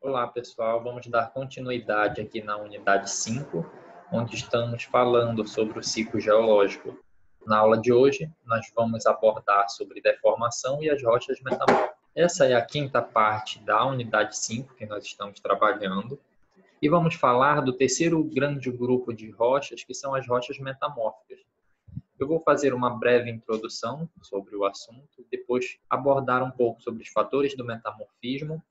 Olá, pessoal. Vamos dar continuidade aqui na unidade 5, onde estamos falando sobre o ciclo geológico. Na aula de hoje, nós vamos abordar sobre deformação e as rochas metamórficas. Essa é a quinta parte da unidade 5 que nós estamos trabalhando. E vamos falar do terceiro grande grupo de rochas, que são as rochas metamórficas. Eu vou fazer uma breve introdução sobre o assunto, depois abordar um pouco sobre os fatores do metamorfismo,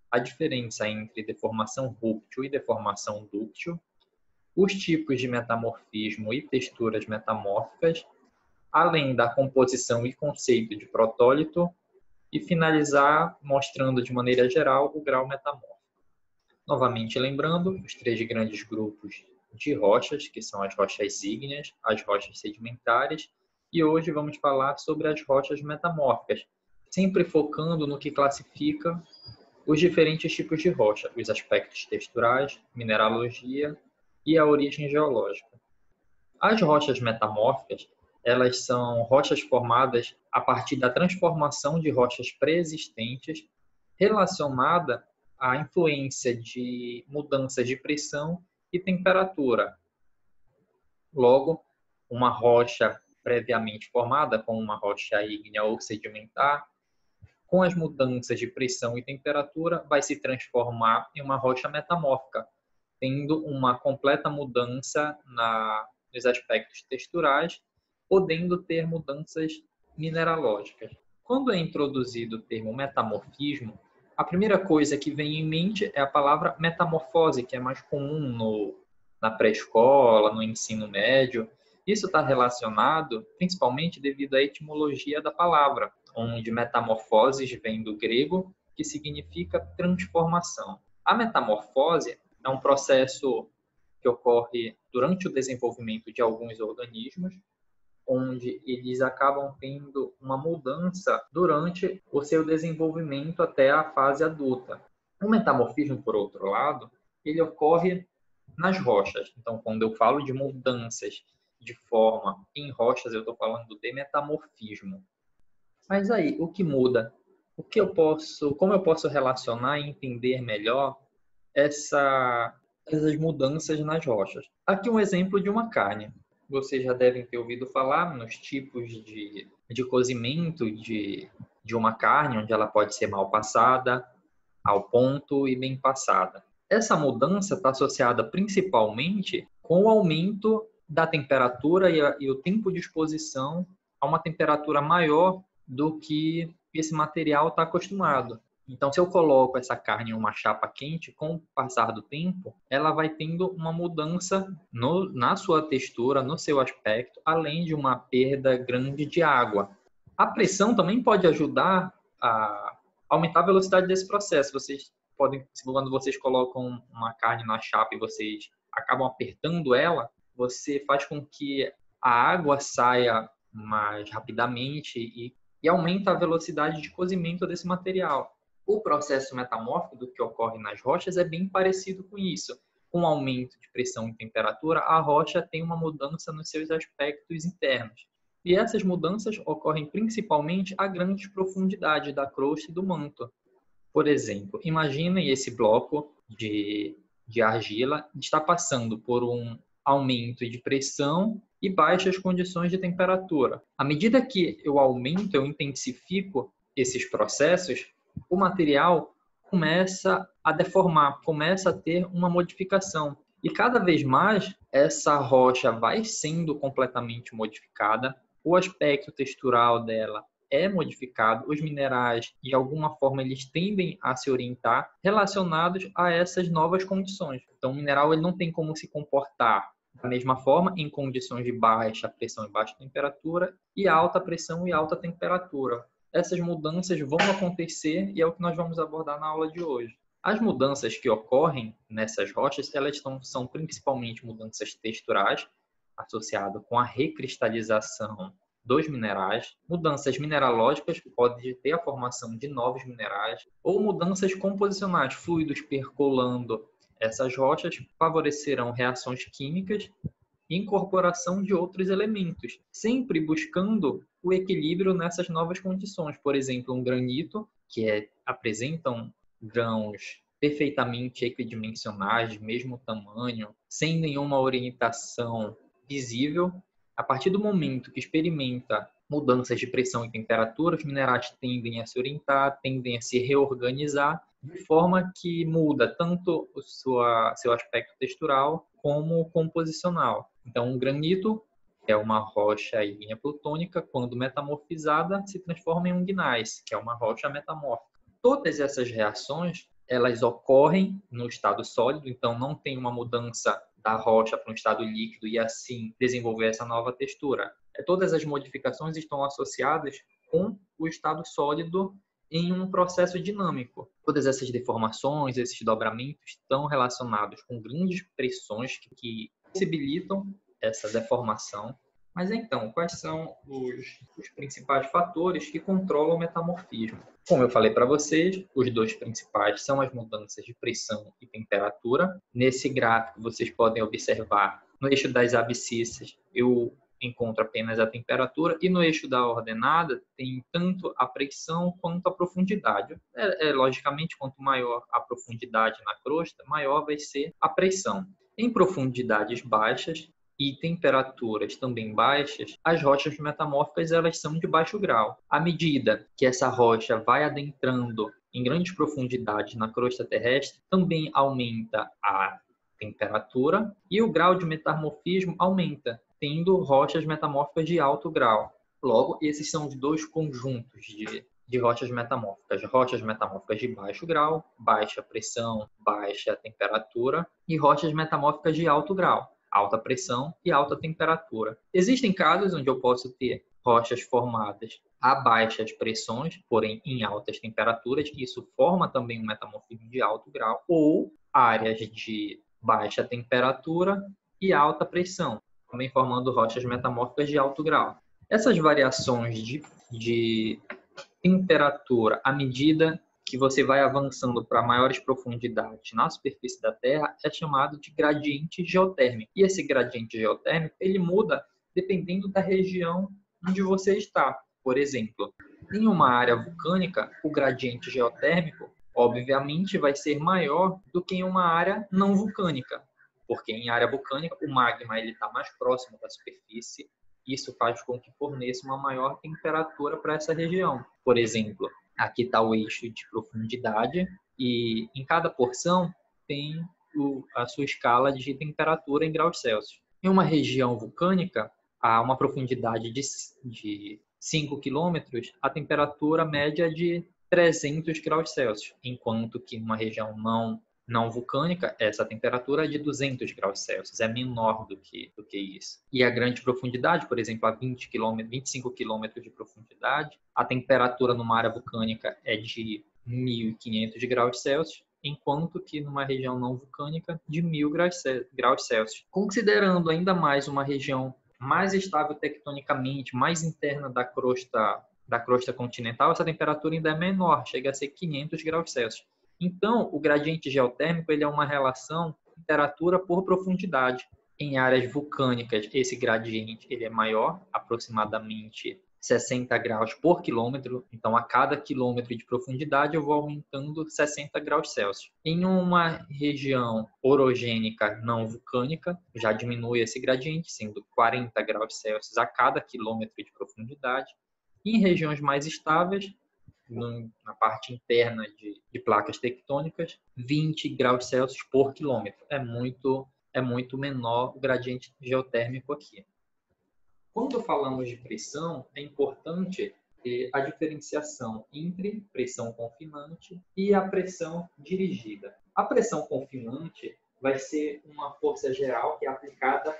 a diferença entre deformação rúptil e deformação dúctil, os tipos de metamorfismo e texturas metamórficas, além da composição e conceito de protólito, e finalizar mostrando de maneira geral o grau metamórfico. Novamente lembrando, os três grandes grupos de rochas, que são as rochas ígneas, as rochas sedimentares, e hoje vamos falar sobre as rochas metamórficas, sempre focando no que classifica os diferentes tipos de rocha, os aspectos texturais, mineralogia e a origem geológica. As rochas metamórficas, elas são rochas formadas a partir da transformação de rochas pré-existentes relacionada à influência de mudanças de pressão e temperatura. Logo, uma rocha previamente formada, como uma rocha ígnea ou sedimentar, com as mudanças de pressão e temperatura, vai se transformar em uma rocha metamórfica, tendo uma completa mudança nos aspectos texturais, podendo ter mudanças mineralógicas. Quando é introduzido o termo metamorfismo, a primeira coisa que vem em mente é a palavra metamorfose, que é mais comum na pré-escola, no ensino médio. Isso está relacionado principalmente devido à etimologia da palavra, onde metamorfoses vem do grego, que significa transformação. A metamorfose é um processo que ocorre durante o desenvolvimento de alguns organismos, onde eles acabam tendo uma mudança durante o seu desenvolvimento até a fase adulta. O metamorfismo, por outro lado, ele ocorre nas rochas. Então, quando eu falo de mudanças de forma em rochas, eu estou falando de metamorfismo. Mas aí, o que muda? Como eu posso relacionar e entender melhor essas mudanças nas rochas? Aqui um exemplo de uma carne. Vocês já devem ter ouvido falar nos tipos de cozimento de uma carne, onde ela pode ser mal passada, ao ponto e bem passada. Essa mudança está associada principalmente com o aumento da temperatura e o tempo de exposição a uma temperatura maior do que esse material está acostumado. Então, se eu coloco essa carne em uma chapa quente, com o passar do tempo, ela vai tendo uma mudança na sua textura, no seu aspecto, além de uma perda grande de água. A pressão também pode ajudar a aumentar a velocidade desse processo. Quando vocês colocam uma carne na chapa e vocês acabam apertando ela, você faz com que a água saia mais rapidamente e aumenta a velocidade de cozimento desse material. O processo metamórfico que ocorre nas rochas é bem parecido com isso. Com o aumento de pressão e temperatura, a rocha tem uma mudança nos seus aspectos internos. E essas mudanças ocorrem principalmente a grandes profundidades da crosta e do manto. Por exemplo, imaginem esse bloco de argila está passando por um aumento de pressão e baixas condições de temperatura. À medida que eu aumento, eu intensifico esses processos, o material começa a deformar, começa a ter uma modificação. E cada vez mais, essa rocha vai sendo completamente modificada, o aspecto textural dela é modificado, os minerais, de alguma forma, eles tendem a se orientar relacionados a essas novas condições. Então, o mineral ele não tem como se comportar da mesma forma em condições de baixa pressão e baixa temperatura e alta pressão e alta temperatura. Essas mudanças vão acontecer e é o que nós vamos abordar na aula de hoje. As mudanças que ocorrem nessas rochas, elas são principalmente mudanças texturais, associadas com a recristalização dos minerais, mudanças mineralógicas, que podem ter a formação de novos minerais, ou mudanças composicionais, fluidos percolando essas rochas favorecerão reações químicas e incorporação de outros elementos, sempre buscando o equilíbrio nessas novas condições. Por exemplo, um granito, que apresentam grãos perfeitamente equidimensionais, de mesmo tamanho, sem nenhuma orientação visível. A partir do momento que experimenta mudanças de pressão e temperatura, os minerais tendem a se orientar, tendem a se reorganizar, de forma que muda tanto o seu aspecto textural como composicional. Então, o granito é uma rocha ígnea plutônica, quando metamorfizada, se transforma em um gneiss, que é uma rocha metamórfica. Todas essas reações, elas ocorrem no estado sólido, então não tem uma mudança da rocha para um estado líquido e assim desenvolver essa nova textura. Todas as modificações estão associadas com o estado sólido em um processo dinâmico. Todas essas deformações, esses dobramentos estão relacionados com grandes pressões que possibilitam essa deformação. Mas então, quais são os principais fatores que controlam o metamorfismo? Como eu falei para vocês, os dois principais são as mudanças de pressão e temperatura. Nesse gráfico, vocês podem observar, no eixo das abscissas, eu encontro apenas a temperatura, e no eixo da ordenada tem tanto a pressão quanto a profundidade. Logicamente, quanto maior a profundidade na crosta, maior vai ser a pressão. Em profundidades baixas e temperaturas também baixas, as rochas metamórficas elas são de baixo grau. À medida que essa rocha vai adentrando em grandes profundidades na crosta terrestre, também aumenta a temperatura e o grau de metamorfismo aumenta, tendo rochas metamórficas de alto grau. Logo, esses são os dois conjuntos de rochas metamórficas de baixo grau, baixa pressão, baixa temperatura, e rochas metamórficas de alto grau, alta pressão e alta temperatura. Existem casos onde eu posso ter rochas formadas a baixas pressões, porém em altas temperaturas, e isso forma também um metamorfismo de alto grau, ou áreas de baixa temperatura e alta pressão, também formando rochas metamórficas de alto grau. Essas variações de temperatura, à medida que você vai avançando para maiores profundidades na superfície da Terra, é chamado de gradiente geotérmico. E esse gradiente geotérmico, ele muda dependendo da região onde você está. Por exemplo, em uma área vulcânica, o gradiente geotérmico, obviamente, vai ser maior do que em uma área não vulcânica, porque em área vulcânica o magma está mais próximo da superfície. Isso faz com que forneça uma maior temperatura para essa região. Por exemplo, aqui está o eixo de profundidade e em cada porção tem a sua escala de temperatura em graus Celsius. Em uma região vulcânica, a uma profundidade de 5 quilômetros, a temperatura média é de 300 graus Celsius, enquanto que em uma região não vulcânica, essa temperatura é de 200 graus Celsius, é menor do que isso. E a grande profundidade, por exemplo, a 25 quilômetros de profundidade, a temperatura numa área vulcânica é de 1.500 graus Celsius, enquanto que numa região não vulcânica, de 1.000 graus Celsius. Considerando ainda mais uma região mais estável tectonicamente, mais interna da crosta continental, essa temperatura ainda é menor, chega a ser 500 graus Celsius. Então, o gradiente geotérmico ele é uma relação temperatura por profundidade. Em áreas vulcânicas, esse gradiente ele é maior, aproximadamente 60 graus por quilômetro. Então, a cada quilômetro de profundidade, eu vou aumentando 60 graus Celsius. Em uma região orogênica não vulcânica, já diminui esse gradiente, sendo 40 graus Celsius a cada quilômetro de profundidade. Em regiões mais estáveis, na parte interna de placas tectônicas, 20 graus Celsius por quilômetro. É muito menor o gradiente geotérmico aqui. Quando falamos de pressão, é importante a diferenciação entre pressão confinante e a pressão dirigida. A pressão confinante vai ser uma força geral que é aplicada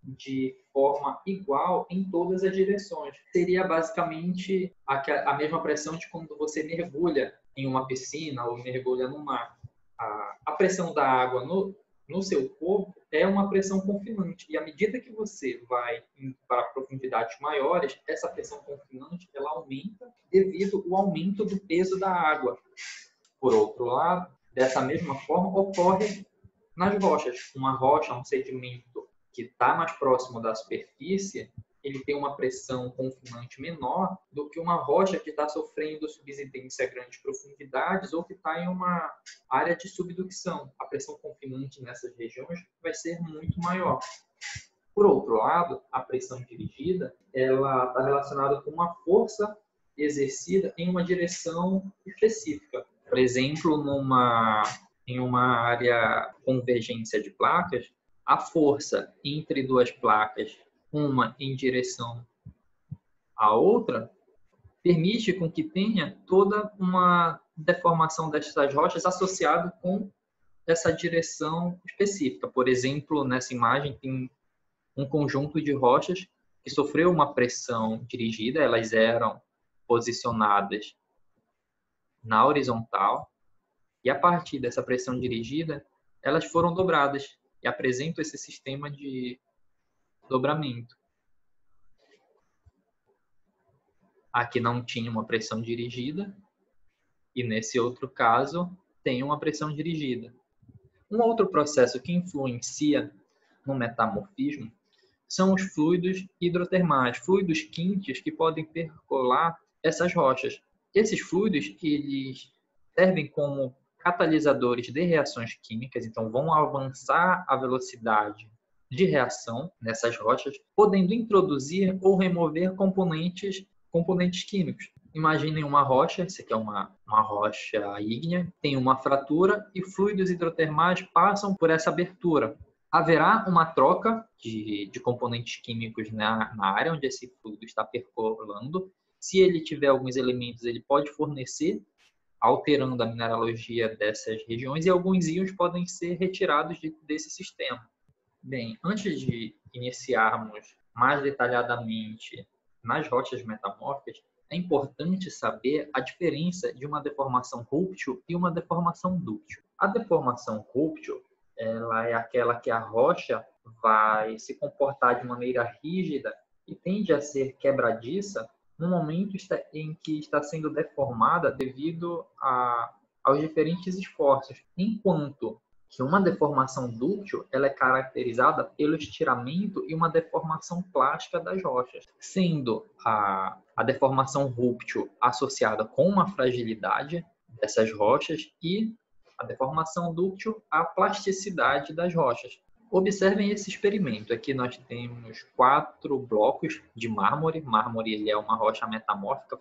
de forma igual em todas as direções. Seria basicamente a mesma pressão de quando você mergulha em uma piscina ou mergulha no mar. A pressão da água no seu corpo é uma pressão confinante. E à medida que você vai para profundidades maiores, essa pressão confinante ela aumenta devido ao aumento do peso da água. Por outro lado, dessa mesma forma, ocorre nas rochas. Uma rocha, um sedimento que está mais próximo da superfície, ele tem uma pressão confinante menor do que uma rocha que está sofrendo subsidência a grandes profundidades ou que está em uma área de subducção. A pressão confinante nessas regiões vai ser muito maior. Por outro lado, a pressão dirigida ela está relacionada com uma força exercida em uma direção específica. Por exemplo, em uma área convergência de placas, a força entre duas placas, uma em direção à outra, permite com que tenha toda uma deformação dessas rochas associada com essa direção específica. Por exemplo, nessa imagem tem um conjunto de rochas que sofreu uma pressão dirigida, elas eram posicionadas na horizontal e a partir dessa pressão dirigida, elas foram dobradas e apresentam esse sistema de dobramento. Aqui não tinha uma pressão dirigida e nesse outro caso tem uma pressão dirigida. Um outro processo que influencia no metamorfismo são os fluidos hidrotermais, fluidos quentes que podem percolar essas rochas. Esses fluidos eles servem como catalisadores de reações químicas, então vão avançar a velocidade de reação nessas rochas, podendo introduzir ou remover componentes químicos. Imaginem uma rocha, essa aqui é uma rocha ígnea, tem uma fratura e fluidos hidrotermais passam por essa abertura. Haverá uma troca de componentes químicos na área onde esse fluido está percolando. Se ele tiver alguns elementos, ele pode fornecer, alterando a mineralogia dessas regiões, e alguns íons podem ser retirados desse sistema. Bem, antes de iniciarmos mais detalhadamente nas rochas metamórficas, é importante saber a diferença de uma deformação rúptil e uma deformação dúctil. A deformação rúptil ela é aquela que a rocha vai se comportar de maneira rígida e tende a ser quebradiça no momento em que está sendo deformada devido aos diferentes esforços. Enquanto que uma deformação dúctil ela é caracterizada pelo estiramento e uma deformação plástica das rochas, sendo a deformação rúptil associada com uma fragilidade dessas rochas e a deformação dúctil à plasticidade das rochas. Observem esse experimento. Aqui nós temos 4 blocos de mármore. Mármore ele é uma rocha metamórfica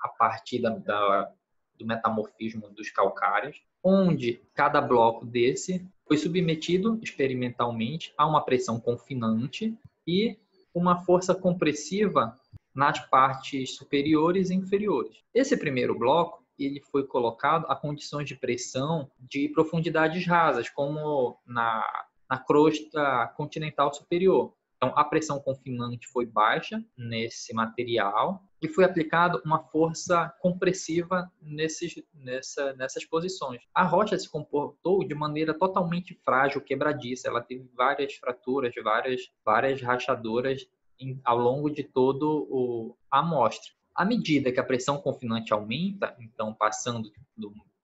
a partir do metamorfismo dos calcários, onde cada bloco desse foi submetido experimentalmente a uma pressão confinante e uma força compressiva nas partes superiores e inferiores. Esse primeiro bloco ele foi colocado a condições de pressão de profundidades rasas, como na crosta continental superior. Então, a pressão confinante foi baixa nesse material e foi aplicada uma força compressiva nessas posições. A rocha se comportou de maneira totalmente frágil, quebradiça. Ela teve várias fraturas, várias rachaduras ao longo de todo a amostra. À medida que a pressão confinante aumenta, então passando,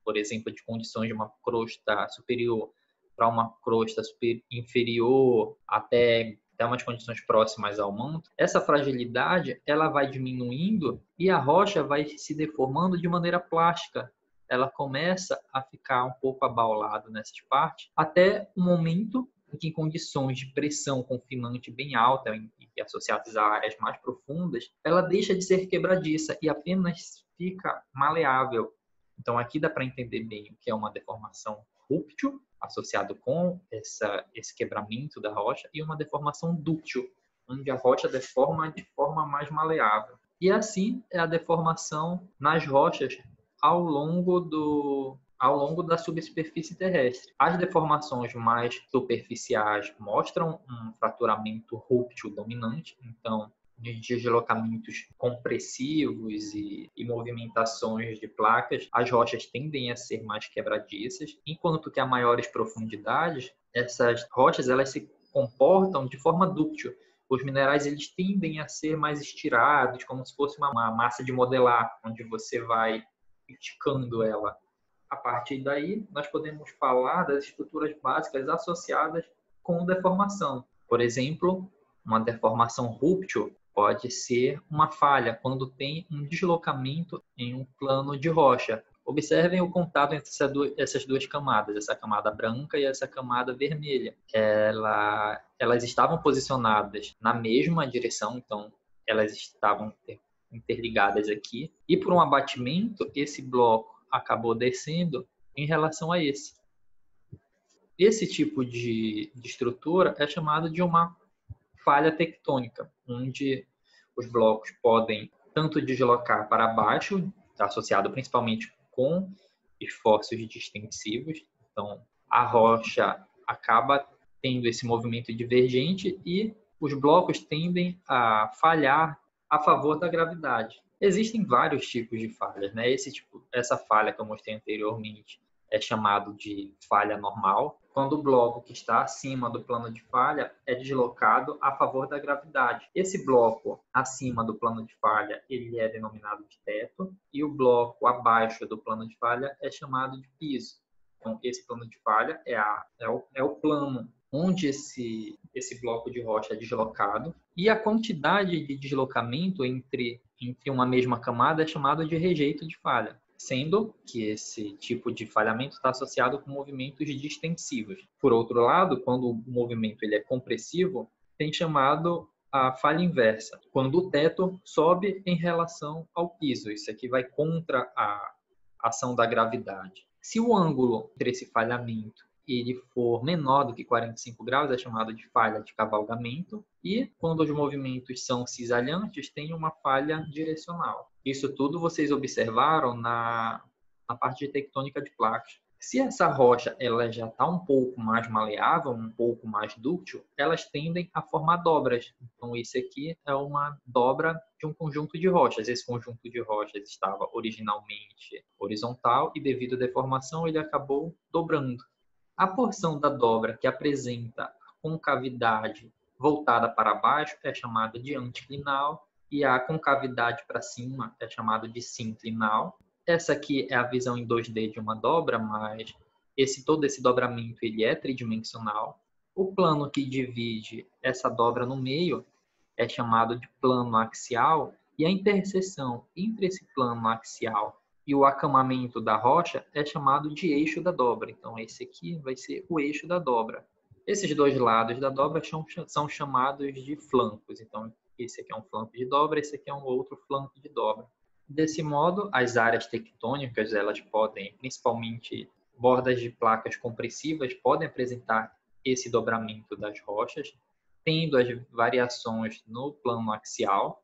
por exemplo, de condições de uma crosta superior para uma crosta inferior até umas condições próximas ao manto, essa fragilidade ela vai diminuindo e a rocha vai se deformando de maneira plástica. Ela começa a ficar um pouco abaulada nessas partes, até o momento em que, em condições de pressão confinante bem alta e associadas a áreas mais profundas, ela deixa de ser quebradiça e apenas fica maleável. Então, aqui dá para entender bem o que é uma deformação rúptil, associado com esse quebramento da rocha, e uma deformação dúctil, onde a rocha deforma de forma mais maleável. E assim é a deformação nas rochas ao longo da subsuperfície terrestre. As deformações mais superficiais mostram um fraturamento rúptil dominante, então de deslocamentos compressivos e movimentações de placas, as rochas tendem a ser mais quebradiças, enquanto que a maiores profundidades, essas rochas elas se comportam de forma dúctil. Os minerais eles tendem a ser mais estirados, como se fosse uma massa de modelar, onde você vai esticando ela. A partir daí, nós podemos falar das estruturas básicas associadas com deformação. Por exemplo, Uma deformação rupture pode ser uma falha quando tem um deslocamento em um plano de rocha. Observem o contato entre essas duas camadas, essa camada branca e essa camada vermelha. Elas estavam posicionadas na mesma direção, então elas estavam interligadas aqui. E por um abatimento, esse bloco acabou descendo em relação a esse. Esse tipo de estrutura é chamado de uma falha tectônica, onde os blocos podem tanto deslocar para baixo, associado principalmente com esforços distensivos. Então, a rocha acaba tendo esse movimento divergente e os blocos tendem a falhar a favor da gravidade. Existem vários tipos de falhas, né? Essa falha que eu mostrei anteriormente é chamado de falha normal, quando o bloco que está acima do plano de falha é deslocado a favor da gravidade. Esse bloco acima do plano de falha, ele é denominado de teto, e o bloco abaixo do plano de falha é chamado de piso. Então, esse plano de falha é o plano onde esse bloco de rocha é deslocado, e a quantidade de deslocamento entre uma mesma camada é chamado de rejeito de falha, sendo que esse tipo de falhamento está associado com movimentos distensivos. Por outro lado, quando o movimento ele é compressivo, tem chamado a falha inversa, quando o teto sobe em relação ao piso. Isso aqui vai contra a ação da gravidade. Se o ângulo entre esse falhamento ele for menor do que 45 graus, é chamado de falha de cavalgamento. E quando os movimentos são cisalhantes, tem uma falha direcional. Isso tudo vocês observaram na parte de tectônica de placas. Se essa rocha ela já está um pouco mais maleável, um pouco mais dúctil, elas tendem a formar dobras. Então, esse aqui é uma dobra de um conjunto de rochas. Esse conjunto de rochas estava originalmente horizontal e, devido à deformação, ele acabou dobrando. A porção da dobra que apresenta a concavidade voltada para baixo é chamada de anticlinal, e a concavidade para cima é chamada de sinclinal. Essa aqui é a visão em 2D de uma dobra, mas todo esse dobramento ele é tridimensional. O plano que divide essa dobra no meio é chamado de plano axial, e a interseção entre esse plano axial e o acamamento da rocha é chamado de eixo da dobra. Então, esse aqui vai ser o eixo da dobra. Esses dois lados da dobra são chamados de flancos. Então, esse aqui é um flanco de dobra, esse aqui é um outro flanco de dobra. Desse modo, as áreas tectônicas, elas podem, principalmente bordas de placas compressivas, podem apresentar esse dobramento das rochas, tendo as variações no plano axial,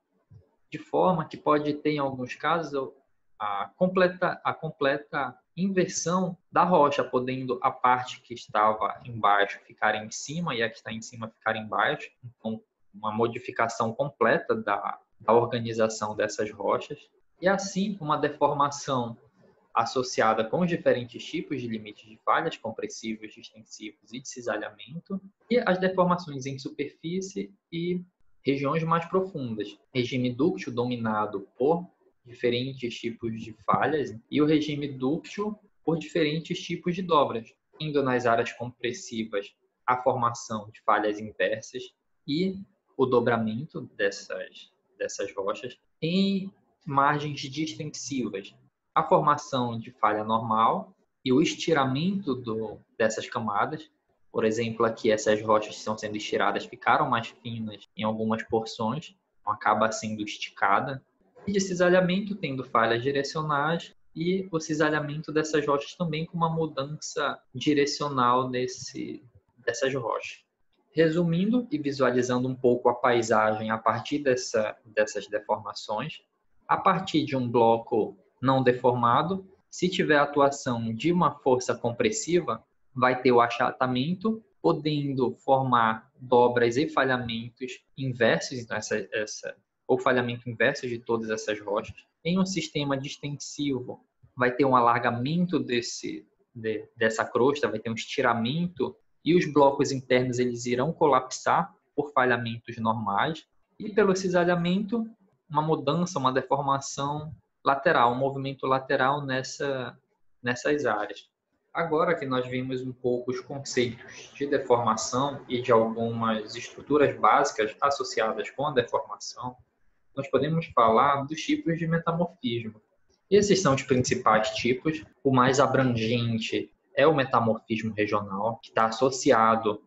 de forma que pode ter, em alguns casos, a completa inversão da rocha, podendo a parte que estava embaixo ficar em cima e a que está em cima ficar embaixo. Então, uma modificação completa da organização dessas rochas. E assim, uma deformação associada com os diferentes tipos de limites de falhas, compressivos, distensivos e de cisalhamento, e as deformações em superfície e regiões mais profundas. Regime dúctil dominado por diferentes tipos de falhas e o regime dúctil por diferentes tipos de dobras, indo nas áreas compressivas a formação de falhas inversas e o dobramento dessas rochas, em margens distensivas, a formação de falha normal e o estiramento dessas camadas. Por exemplo, aqui essas rochas que estão sendo estiradas ficaram mais finas em algumas porções, então acaba sendo esticada. E de cisalhamento, tendo falhas direcionais, e o cisalhamento dessas rochas também com uma mudança direcional dessas rochas. Resumindo e visualizando um pouco a paisagem a partir dessas deformações, a partir de um bloco não deformado, se tiver atuação de uma força compressiva, vai ter o achatamento, podendo formar dobras e falhamentos inversos, então ou falhamento inverso de todas essas rochas. Em um sistema distensivo, vai ter um alargamento dessa crosta, vai ter um estiramento, e os blocos internos eles irão colapsar por falhamentos normais, e pelo cisalhamento, uma mudança, uma deformação lateral, um movimento lateral nessas áreas. Agora que nós vimos um pouco os conceitos de deformação e de algumas estruturas básicas associadas com a deformação, nós podemos falar dos tipos de metamorfismo. Esses são os principais tipos. O mais abrangente é o metamorfismo regional, que está associado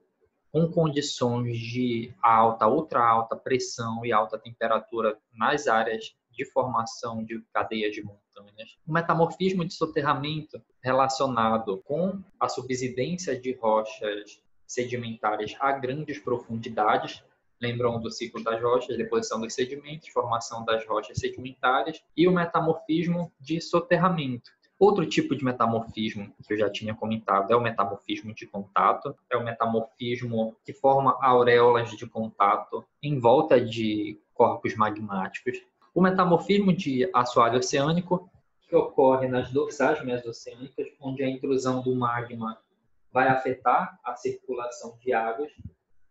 com condições de alta, ultra alta pressão e alta temperatura nas áreas de formação de cadeias de montanhas. O metamorfismo de soterramento relacionado com a subsidência de rochas sedimentares a grandes profundidades, lembram do ciclo das rochas, deposição dos sedimentos, formação das rochas sedimentares, e o metamorfismo de soterramento. Outro tipo de metamorfismo que eu já tinha comentado é o metamorfismo de contato, é o metamorfismo que forma auréolas de contato em volta de corpos magmáticos. O metamorfismo de assoalho oceânico, que ocorre nas dorsais mesoceânicas, onde a intrusão do magma vai afetar a circulação de águas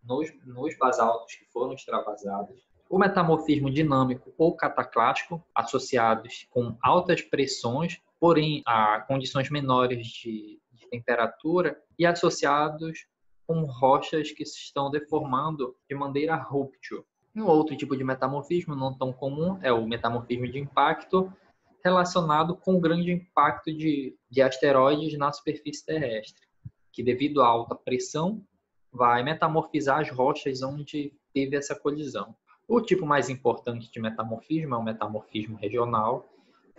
nos basaltos que foram extravasados. O metamorfismo dinâmico ou cataclástico, associados com altas pressões, porém a condições menores de temperatura, e associados com rochas que se estão deformando de maneira rúptil. Um outro tipo de metamorfismo não tão comum é o metamorfismo de impacto, relacionado com o grande impacto de asteroides na superfície terrestre, que devido à alta pressão vai metamorfizar as rochas onde teve essa colisão. O tipo mais importante de metamorfismo é o metamorfismo regional,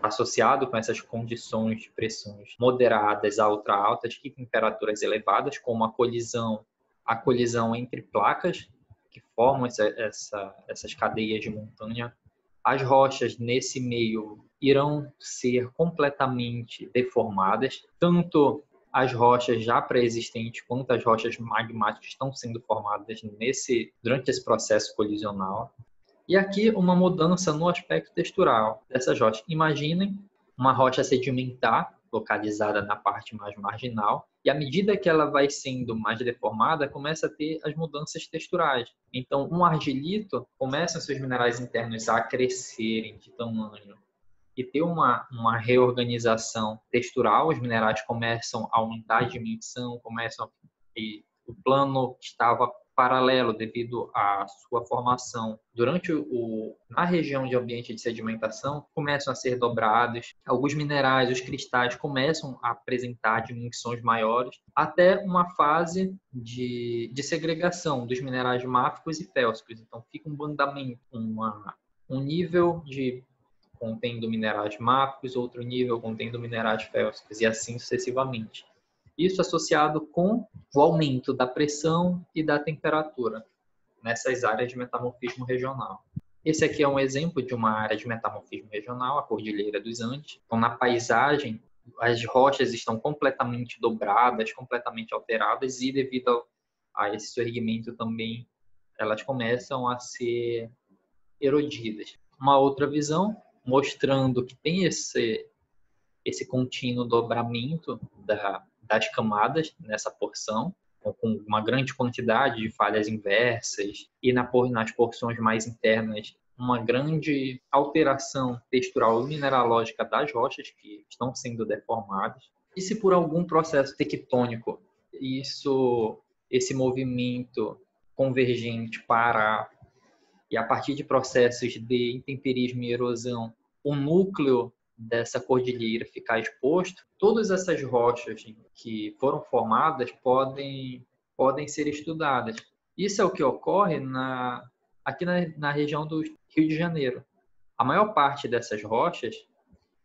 associado com essas condições de pressões moderadas a ultra altas e temperaturas elevadas, como a colisão entre placas que formam essas cadeias de montanha. As rochas nesse meio irão ser completamente deformadas, tanto as rochas já pré-existentes quanto as rochas magmáticas estão sendo formadas durante esse processo colisional. E aqui uma mudança no aspecto textural dessas rochas. Imaginem uma rocha sedimentar localizada na parte mais marginal, e à medida que ela vai sendo mais deformada, começa a ter as mudanças texturais. Então, um argilito, começam seus minerais internos a crescerem de tamanho e ter uma reorganização textural, os minerais começam a aumentar a dimensão, e o plano estava paralelo devido à sua formação na região de ambiente de sedimentação, começam a ser dobrados. Alguns minerais, os cristais, começam a apresentar dimensões maiores, até uma fase de segregação dos minerais máficos e félsicos. Então, fica um bandamento, um nível contendo minerais máficos, outro nível contendo minerais félsicos, e assim sucessivamente. Isso associado com o aumento da pressão e da temperatura nessas áreas de metamorfismo regional. Esse aqui é um exemplo de uma área de metamorfismo regional, a Cordilheira dos Andes. Então, na paisagem, as rochas estão completamente dobradas, completamente alteradas, e devido a esse surgimento também, elas começam a ser erodidas. Uma outra visão, mostrando que tem esse contínuo dobramento das camadas nessa porção, com uma grande quantidade de falhas inversas, e nas porções mais internas uma grande alteração textural e mineralógica das rochas que estão sendo deformadas. E se por algum processo tectônico esse movimento convergente parar, e a partir de processos de intemperismo e erosão, o núcleo dessa cordilheira ficar exposto, todas essas rochas que foram formadas podem ser estudadas. Isso é o que ocorre aqui na região do Rio de Janeiro. A maior parte dessas rochas,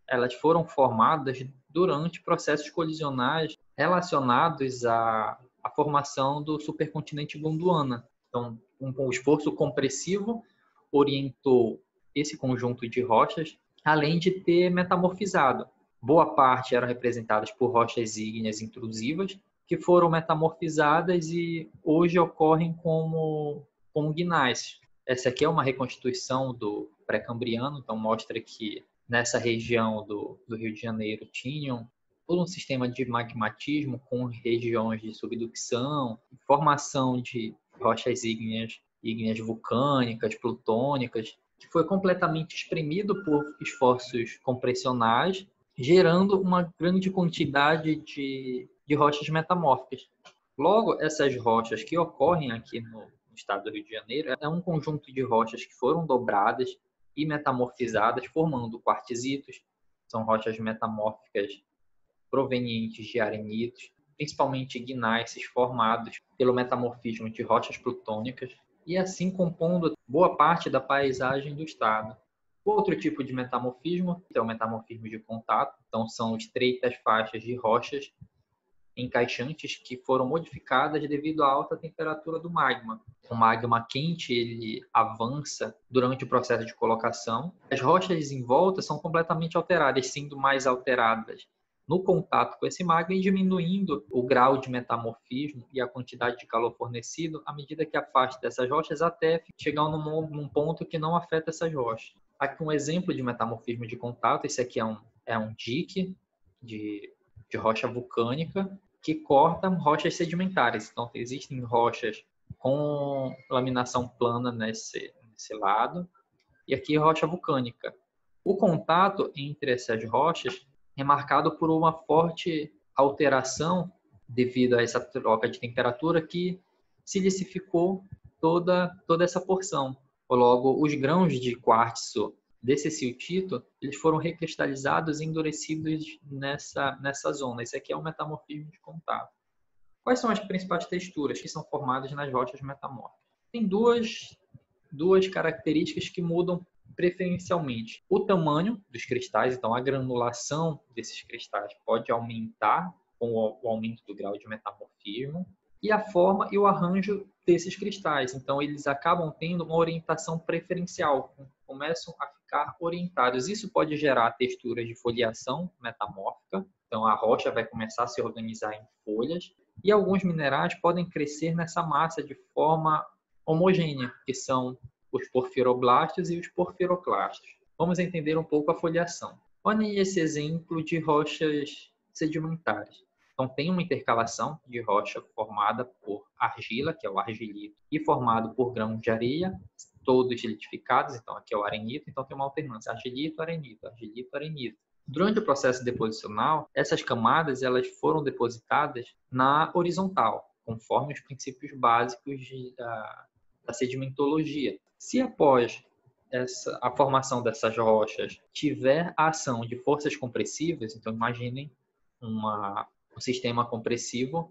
elas foram formadas durante processos colisionais relacionados à formação do supercontinente Gondwana. Então, um esforço compressivo orientou esse conjunto de rochas, além de ter metamorfizado. Boa parte eram representadas por rochas ígneas intrusivas, que foram metamorfizadas e hoje ocorrem como gnáceos. Essa aqui é uma reconstituição do pré-cambriano, então mostra que nessa região do Rio de Janeiro tinham todo um sistema de magmatismo com regiões de subducção, formação de rochas ígneas vulcânicas, plutônicas, que foi completamente espremido por esforços compressionais, gerando uma grande quantidade de de rochas metamórficas. Logo, essas rochas que ocorrem aqui no estado do Rio de Janeiro é um conjunto de rochas que foram dobradas e metamorfizadas, formando quartzitos. São rochas metamórficas provenientes de arenitos, principalmente gneiss formados pelo metamorfismo de rochas plutônicas, e assim compondo boa parte da paisagem do estado. Outro tipo de metamorfismo é o metamorfismo de contato, então são estreitas faixas de rochas encaixantes que foram modificadas devido à alta temperatura do magma. O magma quente ele avança durante o processo de colocação. As rochas em volta são completamente alteradas, sendo mais alteradas no contato com esse magma e diminuindo o grau de metamorfismo e a quantidade de calor fornecido à medida que afasta dessas rochas até chegar num ponto que não afeta essas rochas. Aqui um exemplo de metamorfismo de contato, esse aqui é um dique de rocha vulcânica que corta rochas sedimentares. Então, existem rochas com laminação plana nesse lado e aqui rocha vulcânica. O contato entre essas rochas é marcado por uma forte alteração devido a essa troca de temperatura que silicificou toda essa porção. Logo, os grãos de quartzo desse siltito, eles foram recristalizados e endurecidos nessa zona. Esse aqui é o metamorfismo de contato. Quais são as principais texturas que são formadas nas rochas metamórficas? Tem duas características que mudam preferencialmente. O tamanho dos cristais, então a granulação desses cristais pode aumentar com o aumento do grau de metamorfismo, e a forma e o arranjo desses cristais. Então, eles acabam tendo uma orientação preferencial, começam a ficar orientados. Isso pode gerar texturas de foliação metamórfica, então a rocha vai começar a se organizar em folhas, e alguns minerais podem crescer nessa massa de forma homogênea, que são os porfiroblastos e os porfiroclastos. Vamos entender um pouco a foliação. Olhem esse exemplo de rochas sedimentares. Então, tem uma intercalação de rocha formada por argila, que é o argilito, e formado por grãos de areia, todos litificados. Então, aqui é o arenito. Então, tem uma alternância: argilito, arenito, argilito, arenito. Durante o processo deposicional, essas camadas elas foram depositadas na horizontal, conforme os princípios básicos da sedimentologia. Se após a formação dessas rochas tiver a ação de forças compressivas, então imaginem um sistema compressivo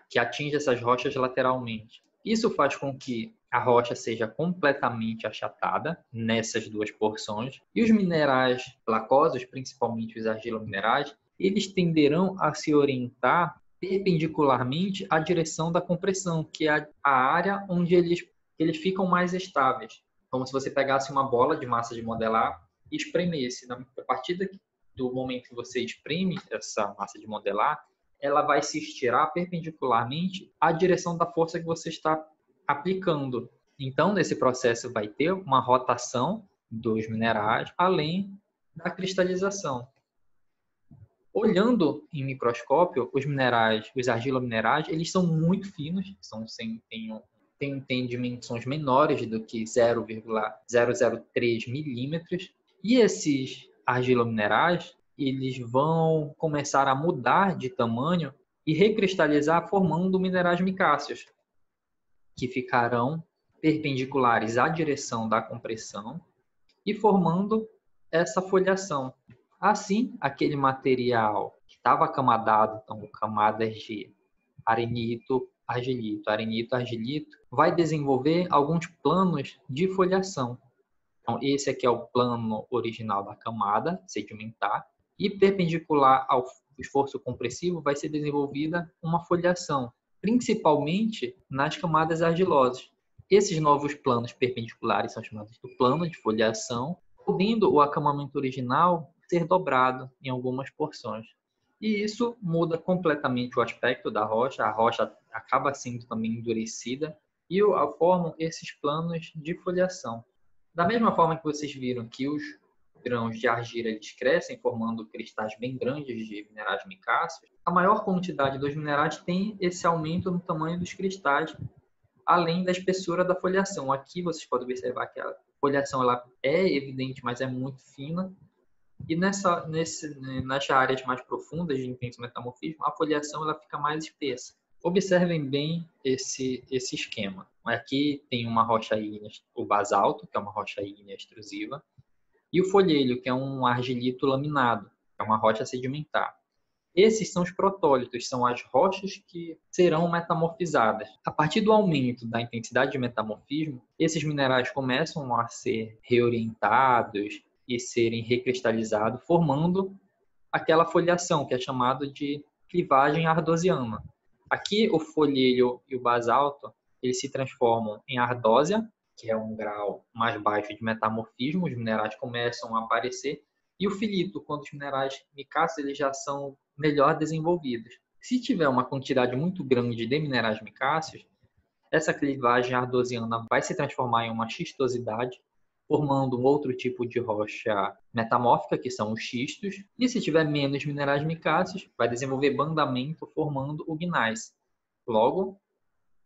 que atinge essas rochas lateralmente. Isso faz com que a rocha seja completamente achatada nessas duas porções, e os minerais placosos, principalmente os argilominerais, eles tenderão a se orientar perpendicularmente à direção da compressão, que é a área onde eles ficam mais estáveis. Como se você pegasse uma bola de massa de modelar e espremesse. A partir do momento que você espreme essa massa de modelar, ela vai se estirar perpendicularmente à direção da força que você está aplicando. Então, nesse processo vai ter uma rotação dos minerais, além da cristalização. Olhando em microscópio, os minerais, os argilominerais, eles são muito finos, têm dimensões menores do que 0,003 milímetros, e esses argilominerais eles vão começar a mudar de tamanho e recristalizar formando minerais micáceos, que ficarão perpendiculares à direção da compressão e formando essa foliação. Assim, aquele material que estava camadado, então camadas de arenito, argilito, vai desenvolver alguns planos de foliação. Então, esse aqui é o plano original da camada sedimentar, e perpendicular ao esforço compressivo vai ser desenvolvida uma foliação, principalmente nas camadas argilosas. Esses novos planos perpendiculares são chamados de plano de foliação, podendo o acamamento original ser dobrado em algumas porções. E isso muda completamente o aspecto da rocha, a rocha acaba sendo também endurecida e formam esses planos de foliação. Da mesma forma que vocês viram que os grãos de argila eles crescem formando cristais bem grandes de minerais micáceos, a maior quantidade dos minerais tem esse aumento no tamanho dos cristais, além da espessura da foliação. Aqui vocês podem observar que a foliação ela é evidente, mas é muito fina. E nas áreas mais profundas de intenso metamorfismo, a foliação ela fica mais espessa. Observem bem esse esquema. Aqui tem uma rocha ígnea, o basalto, que é uma rocha ígnea extrusiva, e o folhelho, que é um argilito laminado, que é uma rocha sedimentar. Esses são os protólitos, são as rochas que serão metamorfizadas. A partir do aumento da intensidade de metamorfismo, esses minerais começam a ser reorientados e serem recristalizados, formando aquela foliação que é chamada de clivagem ardosiana. Aqui o folhelho e o basalto eles se transformam em ardósia, que é um grau mais baixo de metamorfismo, os minerais começam a aparecer, e o filito, quando os minerais micáceos eles já são melhor desenvolvidos. Se tiver uma quantidade muito grande de minerais micáceos, essa clivagem ardosiana vai se transformar em uma xistosidade, formando um outro tipo de rocha metamórfica, que são os xistos. E se tiver menos minerais micáceos, vai desenvolver bandamento, formando o gneiss. Logo,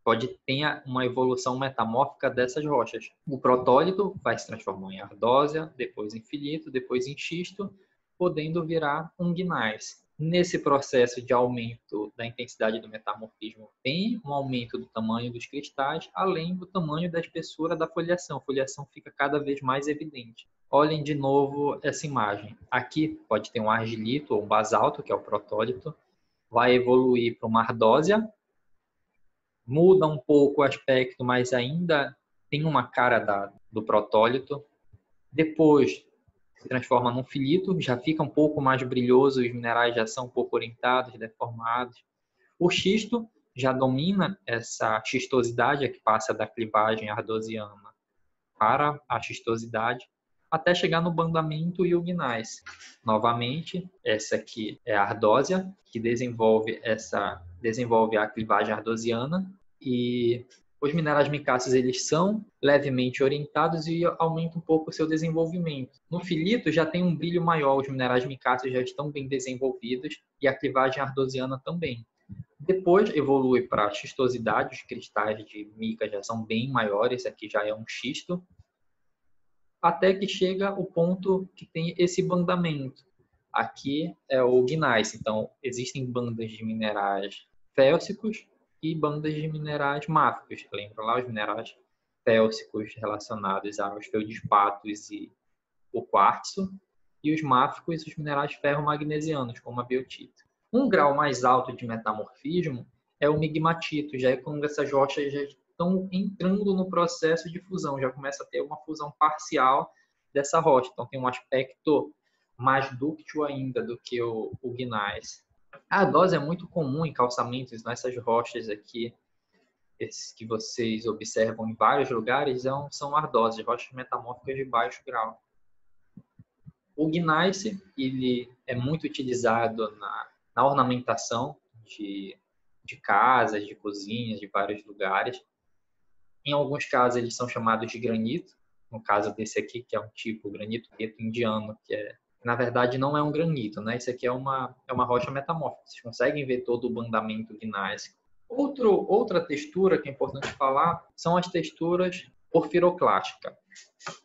pode ter uma evolução metamórfica dessas rochas. O protólito vai se transformar em ardósia, depois em filito, depois em xisto, podendo virar um gneiss. Nesse processo de aumento da intensidade do metamorfismo, tem um aumento do tamanho dos cristais, além do tamanho da espessura da foliação. A foliação fica cada vez mais evidente. Olhem de novo essa imagem. Aqui pode ter um argilito ou um basalto, que é o protólito, vai evoluir para uma ardósia, muda um pouco o aspecto, mas ainda tem uma cara do protólito. Depois se transforma num filito, já fica um pouco mais brilhoso, os minerais já são um pouco orientados, deformados. O xisto já domina essa xistosidade, que passa da clivagem ardosiana para a xistosidade, até chegar no bandamento e o gneiss. Novamente, essa aqui é a ardósia, que desenvolve a clivagem ardosiana, e os minerais micáceos eles são levemente orientados e aumentam um pouco o seu desenvolvimento. No filito já tem um brilho maior, os minerais micáceos já estão bem desenvolvidos e a clivagem ardosiana também. Depois evolui para a xistosidade, os cristais de mica já são bem maiores, aqui já é um xisto, até que chega o ponto que tem esse bandamento. Aqui é o gneiss, então existem bandas de minerais félsicos e bandas de minerais máficos. Lembra lá os minerais félsicos relacionados aos feldespatos e o quartzo, e os máficos, os minerais ferromagnesianos, como a biotita. Um grau mais alto de metamorfismo é o migmatito, já é quando essas rochas já estão entrando no processo de fusão, já começa a ter uma fusão parcial dessa rocha, então tem um aspecto mais dúctil ainda do que o gneiss. A ardósia é muito comum em calçamentos, nessas rochas aqui, esses que vocês observam em vários lugares, são ardósias, rochas metamórficas de baixo grau. O gneiss ele é muito utilizado na ornamentação de casas, de cozinhas, de vários lugares. Em alguns casos eles são chamados de granito, no caso desse aqui, que é um tipo granito preto indiano, que na verdade não é um granito, né? Isso aqui é uma rocha metamórfica. Vocês conseguem ver todo o bandamento gnáisico. Outra textura que é importante falar são as texturas porfiroclásticas.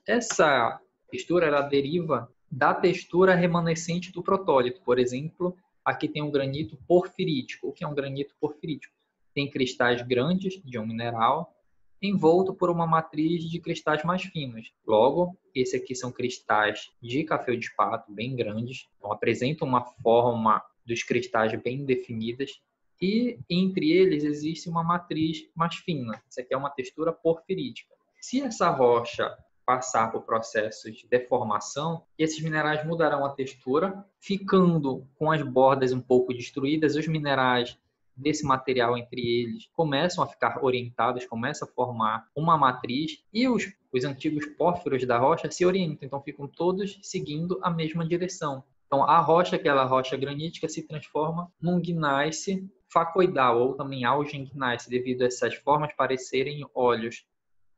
Essa textura ela deriva da textura remanescente do protólito. Por exemplo, aqui tem um granito porfirítico. O que é um granito porfirítico? Tem cristais grandes de um mineral envolto por uma matriz de cristais mais finos. Logo, esse aqui são cristais de cafeldespato bem grandes, então apresentam uma forma dos cristais bem definidas e entre eles existe uma matriz mais fina. Essa aqui é uma textura porfirítica. Se essa rocha passar por processos de deformação, esses minerais mudarão a textura, ficando com as bordas um pouco destruídas, os minerais desse material entre eles começam a ficar orientados, começam a formar uma matriz e os antigos pórfiros da rocha se orientam, então ficam todos seguindo a mesma direção. Então a rocha, aquela rocha granítica, se transforma num gneiss facoidal ou também augengneiss, devido a essas formas parecerem olhos.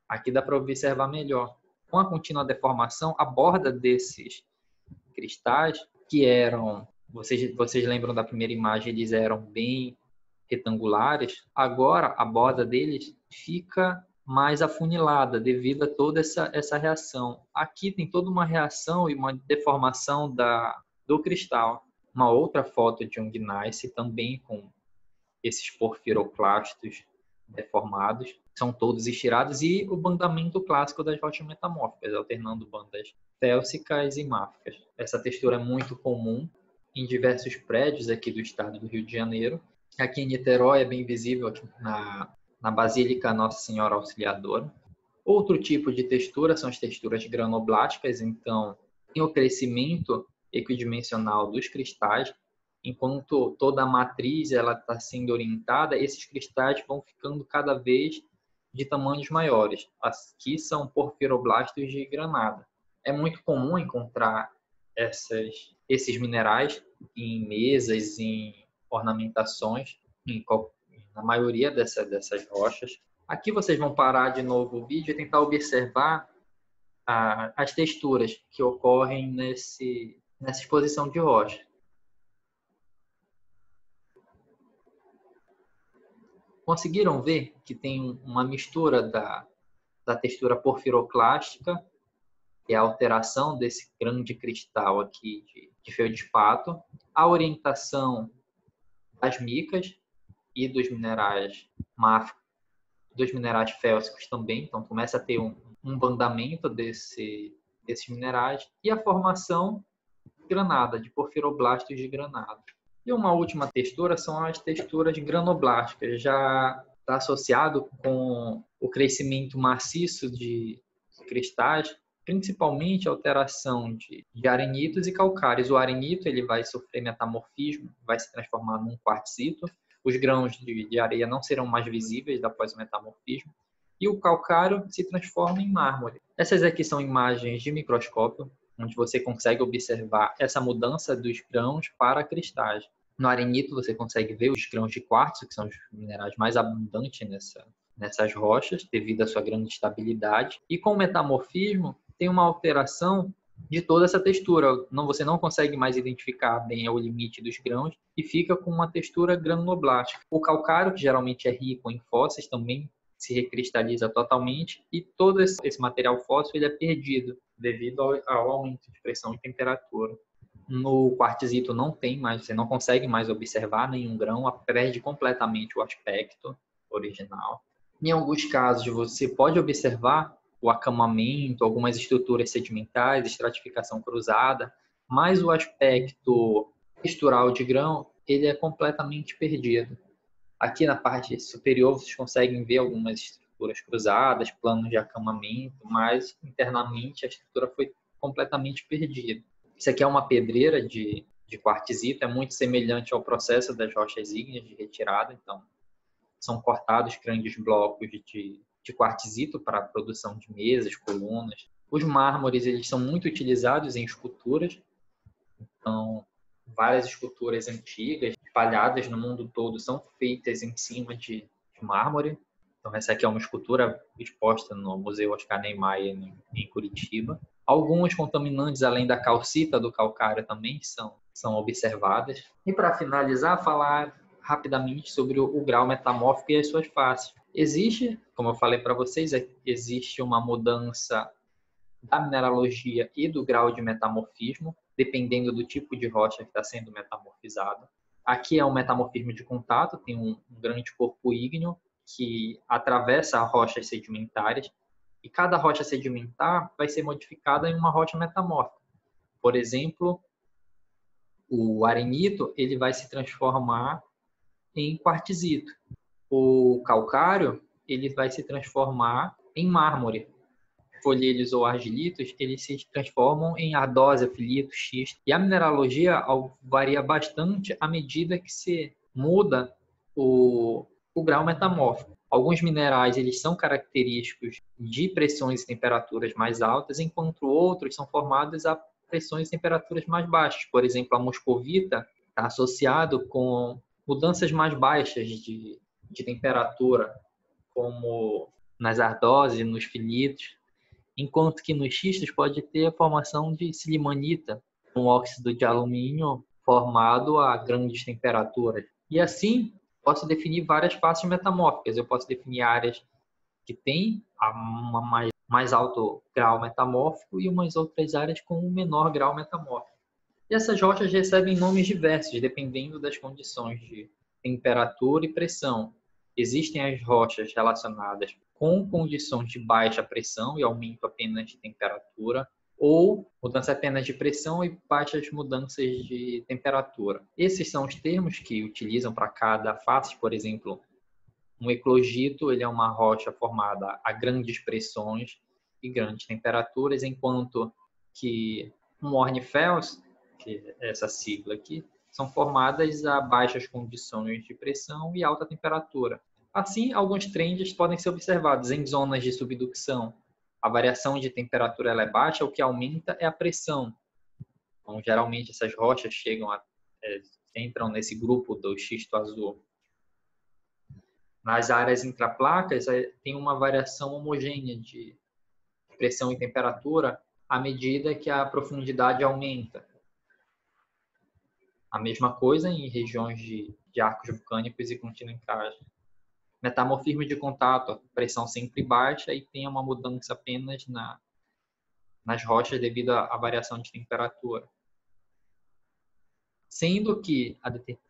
Aqui dá para observar melhor. Com a contínua deformação, a borda desses cristais, que eram, vocês lembram da primeira imagem, eles eram bem retangulares, agora a borda deles fica mais afunilada devido a toda essa reação. Aqui tem toda uma reação e uma deformação do cristal. Uma outra foto de um gneiss também com esses porfiroclastos deformados, são todos estirados, e o bandamento clássico das rochas metamórficas, alternando bandas félsicas e máficas. Essa textura é muito comum em diversos prédios aqui do estado do Rio de Janeiro. Aqui em Niterói é bem visível aqui na Basílica Nossa Senhora Auxiliadora. Outro tipo de textura são as texturas granoblásticas, então tem o crescimento equidimensional dos cristais. Enquanto toda a matriz está sendo orientada, esses cristais vão ficando cada vez de tamanhos maiores. Aqui são porfiroblastos de granada. É muito comum encontrar esses minerais em mesas, em ornamentações, na maioria dessas rochas. Aqui vocês vão parar de novo o vídeo e tentar observar as texturas que ocorrem nessa exposição de rocha. Conseguiram ver que tem uma mistura da textura porfiroclástica, que é a alteração desse grande cristal aqui de feldspato, a orientação das micas e dos minerais máficos, dos minerais félsicos também, então começa a ter um bandamento desses minerais, e a formação de granada, de porfiroblastos de granada. E uma última textura são as texturas granoblásticas, já está associado com o crescimento maciço de cristais, principalmente a alteração de arenitos e calcários. O arenito ele vai sofrer metamorfismo, vai se transformar num quartzito, os grãos de areia não serão mais visíveis após o metamorfismo, e o calcário se transforma em mármore. Essas aqui são imagens de microscópio, onde você consegue observar essa mudança dos grãos para cristais. No arenito você consegue ver os grãos de quartzo, que são os minerais mais abundantes nessas rochas, devido à sua grande estabilidade. E com o metamorfismo tem uma alteração de toda essa textura. Você não consegue mais identificar bem o limite dos grãos e fica com uma textura granuloblastica. O calcário, que geralmente é rico em fósseis, também se recristaliza totalmente, e todo esse material fóssil ele é perdido devido ao aumento de pressão e temperatura. No quartzito não tem mais, você não consegue mais observar nenhum grão, perde completamente o aspecto original. Em alguns casos você pode observar o acamamento, algumas estruturas sedimentares, estratificação cruzada, mas o aspecto textural de grão ele é completamente perdido. Aqui na parte superior vocês conseguem ver algumas estruturas cruzadas, planos de acamamento, mas internamente a estrutura foi completamente perdida. Isso aqui é uma pedreira de quartzito, é muito semelhante ao processo das rochas ígneas de retirada. Então, são cortados grandes blocos de quartzito para a produção de mesas, colunas. Os mármores eles são muito utilizados em esculturas. Então, várias esculturas antigas, espalhadas no mundo todo, são feitas em cima de mármore. Então, essa aqui é uma escultura exposta no Museu Oscar Niemeyer, em Curitiba. Alguns contaminantes, além da calcita do calcário, também são observadas. E, para finalizar, falar rapidamente sobre o grau metamórfico e as suas faces. Existe, como eu falei para vocês, existe uma mudança da mineralogia e do grau de metamorfismo, dependendo do tipo de rocha que está sendo metamorfizada. Aqui é um metamorfismo de contato, tem um grande corpo ígneo que atravessa rochas sedimentares, e cada rocha sedimentar vai ser modificada em uma rocha metamórfica. Por exemplo, o arenito ele vai se transformar em quartzito. O calcário ele vai se transformar em mármore. Folhelos ou argilitos, eles se transformam em ardósia, filito, xisto. E a mineralogia varia bastante à medida que se muda o grau metamórfico. Alguns minerais eles são característicos de pressões e temperaturas mais altas, enquanto outros são formados a pressões e temperaturas mais baixas. Por exemplo, a moscovita está associado com mudanças mais baixas de temperatura, como nas ardósias e nos filitos, enquanto que nos xistos pode ter a formação de silimanita, um óxido de alumínio formado a grandes temperaturas. E assim, posso definir várias faces metamórficas. Eu posso definir áreas que tem mais alto grau metamórfico e umas outras áreas com um menor grau metamórfico. E essas rochas recebem nomes diversos, dependendo das condições de temperatura e pressão. Existem as rochas relacionadas com condições de baixa pressão e aumento apenas de temperatura, ou mudança apenas de pressão e baixas mudanças de temperatura. Esses são os termos que utilizam para cada face. Por exemplo, um eclogito ele é uma rocha formada a grandes pressões e grandes temperaturas, enquanto que um Hornfels, que é essa sigla aqui, são formadas a baixas condições de pressão e alta temperatura. Assim, alguns trends podem ser observados em zonas de subducção. A variação de temperatura ela é baixa, o que aumenta é a pressão. Então, geralmente, essas rochas entram nesse grupo do xisto azul. Nas áreas intraplacas, tem uma variação homogênea de pressão e temperatura à medida que a profundidade aumenta. A mesma coisa em regiões de arcos vulcânicos e continentais. Metamorfismo de contato, a pressão sempre baixa e tem uma mudança apenas nas rochas devido à variação de temperatura. Sendo que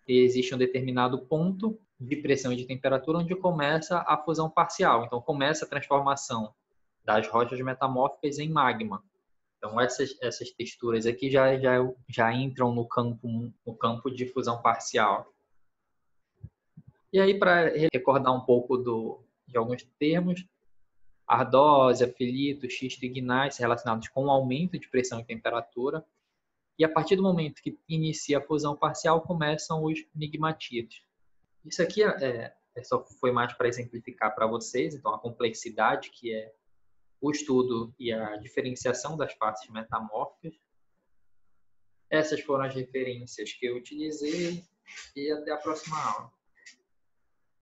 existe um determinado ponto de pressão e de temperatura onde começa a fusão parcial. Então, começa a transformação das rochas metamórficas em magma. Então, essas texturas aqui já entram no campo de fusão parcial. E aí, para recordar um pouco de alguns termos, ardósia, filito, xisto e gneiss relacionados com o aumento de pressão e temperatura. E a partir do momento que inicia a fusão parcial, começam os migmatitos. Isso aqui só foi mais para exemplificar para vocês, então, a complexidade que é o estudo e a diferenciação das faces metamórficas. Essas foram as referências que eu utilizei e até a próxima aula.